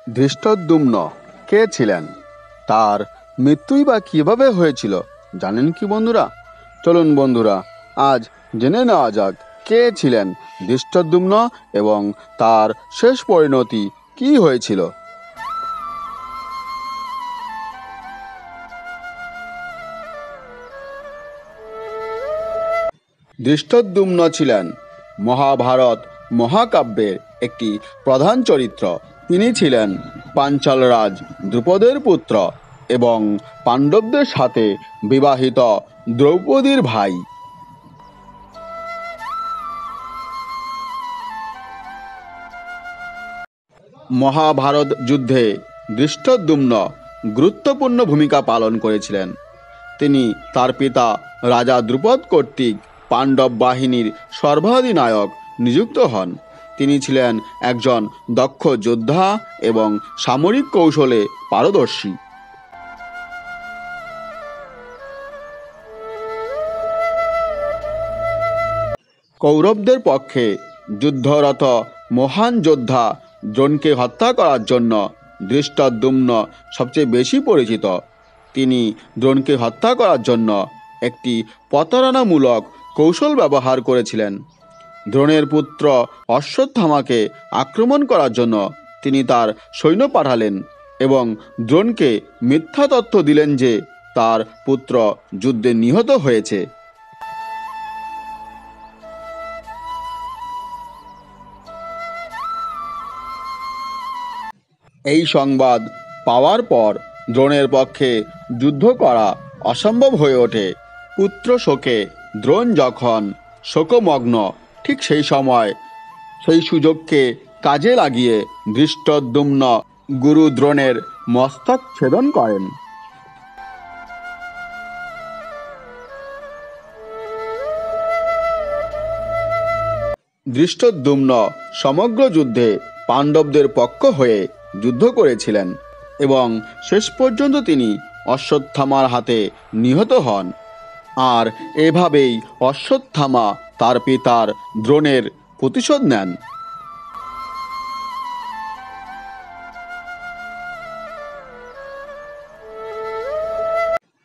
ধৃষ্টদ্যুম্ন কে ছিলেন? তার মৃত্যুই বা কিভাবে হয়েছিল জানেন কি বন্ধুরা? চলুন বন্ধুরা আজ জেনে নেওয়া যাক কে ছিলেন ধৃষ্টদ্যুম্ন এবং তার শেষ পরিণতি কি হয়েছিল। ধৃষ্টদ্যুম্ন ছিলেন মহাভারত মহাকাব্যের একটি প্রধান চরিত্র। তিনি ছিলেন পাঞ্চাল রাজ দ্রুপদের পুত্র এবং পাণ্ডবদের সাথে বিবাহিত দ্রৌপদীর ভাই। মহাভারত যুদ্ধে ধৃষ্টদ্যুম্ন গুরুত্বপূর্ণ ভূমিকা পালন করেছিলেন। তিনি তার পিতা রাজা দ্রুপদ কর্তৃক পাণ্ডব বাহিনীর সর্বাধিনায়ক নিযুক্ত হন। তিনি ছিলেন একজন দক্ষ যোদ্ধা এবং সামরিক কৌশলে পারদর্শী। কৌরবদের পক্ষে যুদ্ধরত মহান যোদ্ধা দ্রোণকে হত্যা করার জন্য ধৃষ্টদ্যুম্ন সবচেয়ে বেশি পরিচিত। তিনি দ্রোণকে হত্যা করার জন্য একটি প্রতারণামূলক কৌশল ব্যবহার করেছিলেন। দ্রোণের পুত্র অশ্বত্থামাকে আক্রমণ করার জন্য তিনি তার সৈন্য পাঠালেন এবং দ্রোণকে মিথ্যা তথ্য দিলেন যে তার পুত্র যুদ্ধে নিহত হয়েছে। এই সংবাদ পাওয়ার পর দ্রোণের পক্ষে যুদ্ধ করা অসম্ভব হয়ে ওঠে। পুত্র শোকে দ্রোণ যখন শোকমগ্ন, ঠিক সেই সময় সেই সুযোগকে কাজে লাগিয়ে ধৃষ্টদ্যুম্ন গুরু দ্রোণের মস্তক ছেদন করেন। ধৃষ্টদ্যুম্ন সমগ্র যুদ্ধে পাণ্ডবদের পক্ষ হয়ে যুদ্ধ করেছিলেন এবং শেষ পর্যন্ত তিনি অশ্বত্থামার হাতে নিহত হন। আর এভাবেই অশ্বত্থামা তার পিতার দ্রোণের প্রতিশোধ নেন।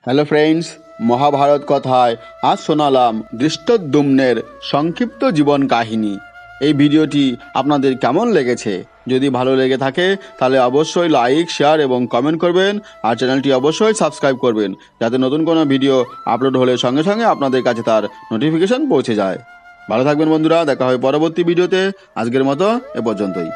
হ্যালো ফ্রেন্ডস, মহাভারত কথায় আজ শোনালাম ধৃষ্টদ্যুম্নের সংক্ষিপ্ত জীবন কাহিনী। এই ভিডিওটি আপনাদের কেমন লেগেছে? যদি ভালো লেগে থাকে তাহলে অবশ্যই লাইক, শেয়ার এবং কমেন্ট করবেন আর চ্যানেলটি অবশ্যই সাবস্ক্রাইব করবেন যাতে নতুন কোনো ভিডিও আপলোড হলে সঙ্গে সঙ্গে আপনাদের কাছে তার নোটিফিকেশন পৌঁছে যায়। ভালো থাকবেন বন্ধুরা, দেখা হয় পরবর্তী ভিডিওতে। আজকের মতো এ পর্যন্তই।